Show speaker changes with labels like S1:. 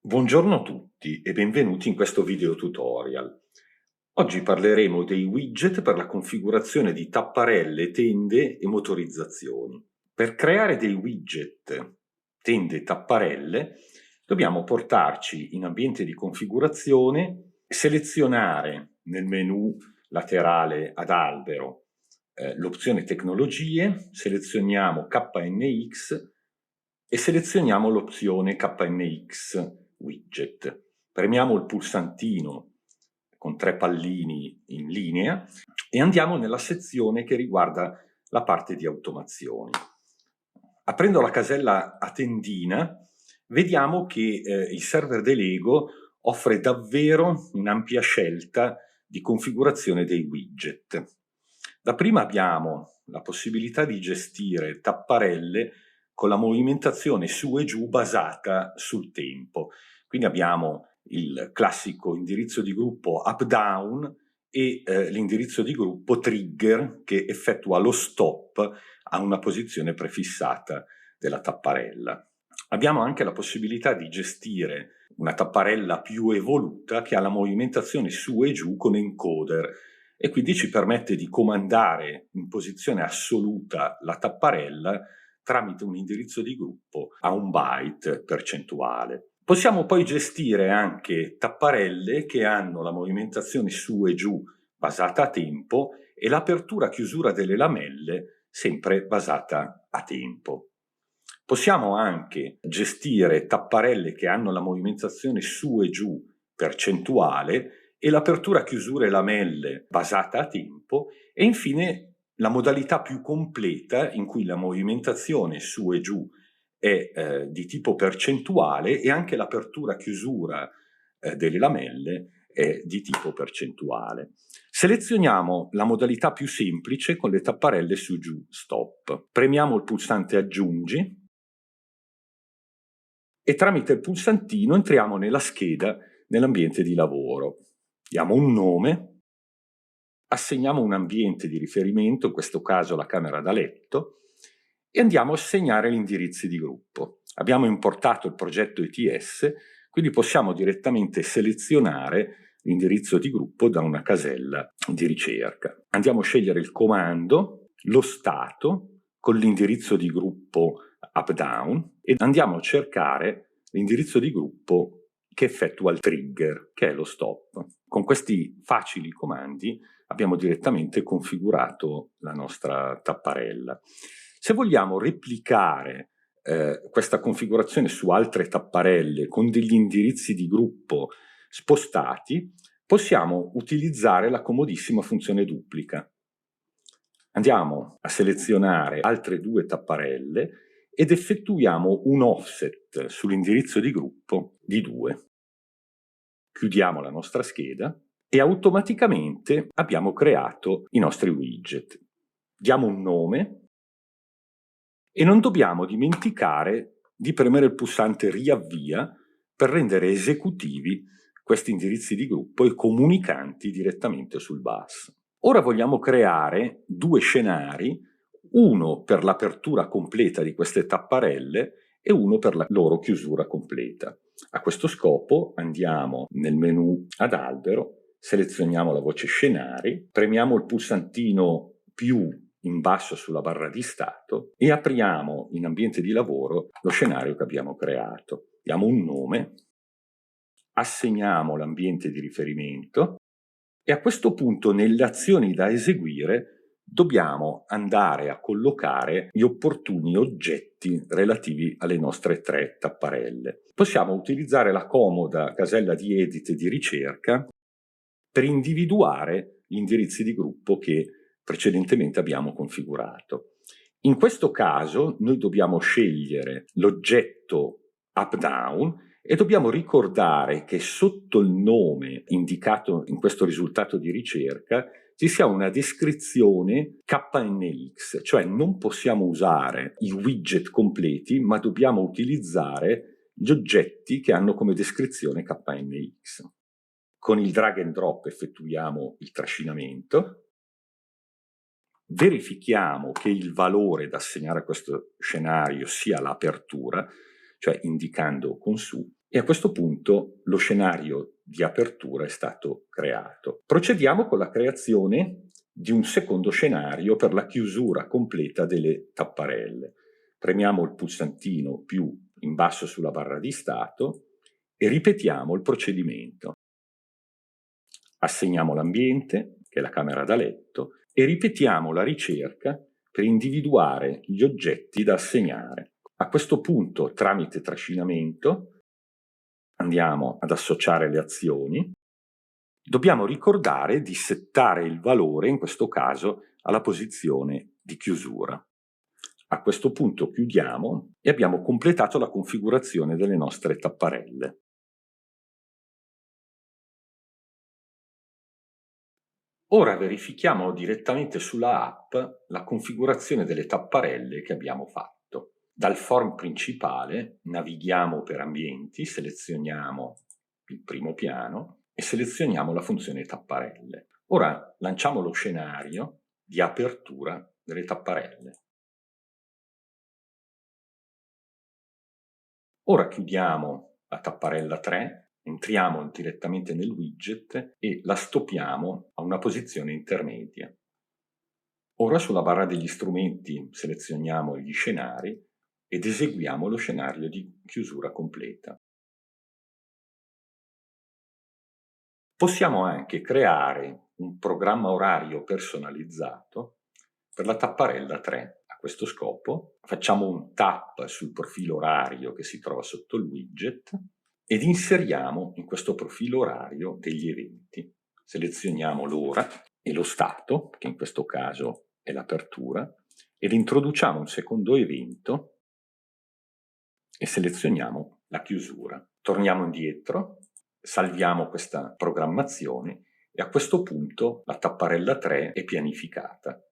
S1: Buongiorno a tutti e benvenuti in questo video tutorial. Oggi parleremo dei widget per la configurazione di tapparelle, tende e motorizzazioni. Per creare dei widget, tende e tapparelle, dobbiamo portarci in ambiente di configurazione, selezionare nel menu laterale ad albero l'opzione tecnologie, selezioniamo KNX e selezioniamo l'opzione KNX widget. Premiamo il pulsantino con 3 pallini in linea e andiamo nella sezione che riguarda la parte di automazioni. Aprendo la casella a tendina, vediamo che il server dell'Ego offre davvero un'ampia scelta di configurazione dei widget. Dapprima abbiamo la possibilità di gestire tapparelle con la movimentazione su e giù basata sul tempo. Quindi abbiamo il classico indirizzo di gruppo up-down e l'indirizzo di gruppo trigger che effettua lo stop a una posizione prefissata della tapparella. Abbiamo anche la possibilità di gestire una tapparella più evoluta che ha la movimentazione su e giù con encoder e quindi ci permette di comandare in posizione assoluta la tapparella tramite un indirizzo di gruppo a 1 byte percentuale. Possiamo poi gestire anche tapparelle che hanno la movimentazione su e giù basata a tempo e l'apertura-chiusura delle lamelle sempre basata a tempo. Possiamo anche gestire tapparelle che hanno la movimentazione su e giù percentuale e l'apertura-chiusura e lamelle basata a tempo e infine la modalità più completa in cui la movimentazione su e giù è di tipo percentuale e anche l'apertura-chiusura delle lamelle è di tipo percentuale. Selezioniamo la modalità più semplice con le tapparelle su giù stop. Premiamo il pulsante aggiungi e tramite il pulsantino entriamo nella scheda nell'ambiente di lavoro. Diamo un nome, assegniamo un ambiente di riferimento, in questo caso la camera da letto, e andiamo a assegnare gli indirizzi di gruppo. Abbiamo importato il progetto ETS, quindi possiamo direttamente selezionare l'indirizzo di gruppo da una casella di ricerca. Andiamo a scegliere il comando, lo stato, con l'indirizzo di gruppo up-down e andiamo a cercare l'indirizzo di gruppo che effettua il trigger, che è lo stop. Con questi facili comandi abbiamo direttamente configurato la nostra tapparella. Se vogliamo replicare questa configurazione su altre tapparelle con degli indirizzi di gruppo spostati, possiamo utilizzare la comodissima funzione duplica. Andiamo a selezionare altre 2 tapparelle ed effettuiamo un offset sull'indirizzo di gruppo di 2. Chiudiamo la nostra scheda e automaticamente abbiamo creato i nostri widget. Diamo un nome e non dobbiamo dimenticare di premere il pulsante riavvia per rendere esecutivi questi indirizzi di gruppo e comunicanti direttamente sul bus. Ora vogliamo creare 2 scenari, uno per l'apertura completa di queste tapparelle e uno per la loro chiusura completa. A questo scopo andiamo nel menu ad albero, selezioniamo la voce scenari, premiamo il pulsantino più in basso sulla barra di stato e apriamo in ambiente di lavoro lo scenario che abbiamo creato. Diamo un nome, assegniamo l'ambiente di riferimento e a questo punto nelle azioni da eseguire dobbiamo andare a collocare gli opportuni oggetti relativi alle nostre 3 tapparelle. Possiamo utilizzare la comoda casella di edit e di ricerca per individuare gli indirizzi di gruppo che precedentemente abbiamo configurato. In questo caso noi dobbiamo scegliere l'oggetto up-down e dobbiamo ricordare che sotto il nome indicato in questo risultato di ricerca ci sia una descrizione KNX, cioè non possiamo usare i widget completi, ma dobbiamo utilizzare gli oggetti che hanno come descrizione KNX. Con il drag and drop effettuiamo il trascinamento, verifichiamo che il valore da assegnare a questo scenario sia l'apertura, cioè indicando con su, e a questo punto lo scenario di apertura è stato creato. Procediamo con la creazione di un secondo scenario per la chiusura completa delle tapparelle. Premiamo il pulsantino più in basso sulla barra di stato e ripetiamo il procedimento. Assegniamo l'ambiente, che è la camera da letto, e ripetiamo la ricerca per individuare gli oggetti da assegnare. A questo punto, tramite trascinamento, andiamo ad associare le azioni. Dobbiamo ricordare di settare il valore, in questo caso, alla posizione di chiusura. A questo punto chiudiamo e abbiamo completato la configurazione delle nostre tapparelle. Ora verifichiamo direttamente sulla app la configurazione delle tapparelle che abbiamo fatto. Dal form principale navighiamo per ambienti, selezioniamo il primo piano e selezioniamo la funzione tapparelle. Ora lanciamo lo scenario di apertura delle tapparelle. Ora chiudiamo la tapparella 3, entriamo direttamente nel widget e la stoppiamo a una posizione intermedia. Ora sulla barra degli strumenti selezioniamo gli scenari ed eseguiamo lo scenario di chiusura completa. Possiamo anche creare un programma orario personalizzato per la tapparella 3. A questo scopo facciamo un tap sul profilo orario che si trova sotto il widget ed inseriamo in questo profilo orario degli eventi. Selezioniamo l'ora e lo stato, che in questo caso è l'apertura, ed introduciamo un secondo evento e selezioniamo la chiusura. Torniamo indietro, salviamo questa programmazione e a questo punto la tapparella 3 è pianificata.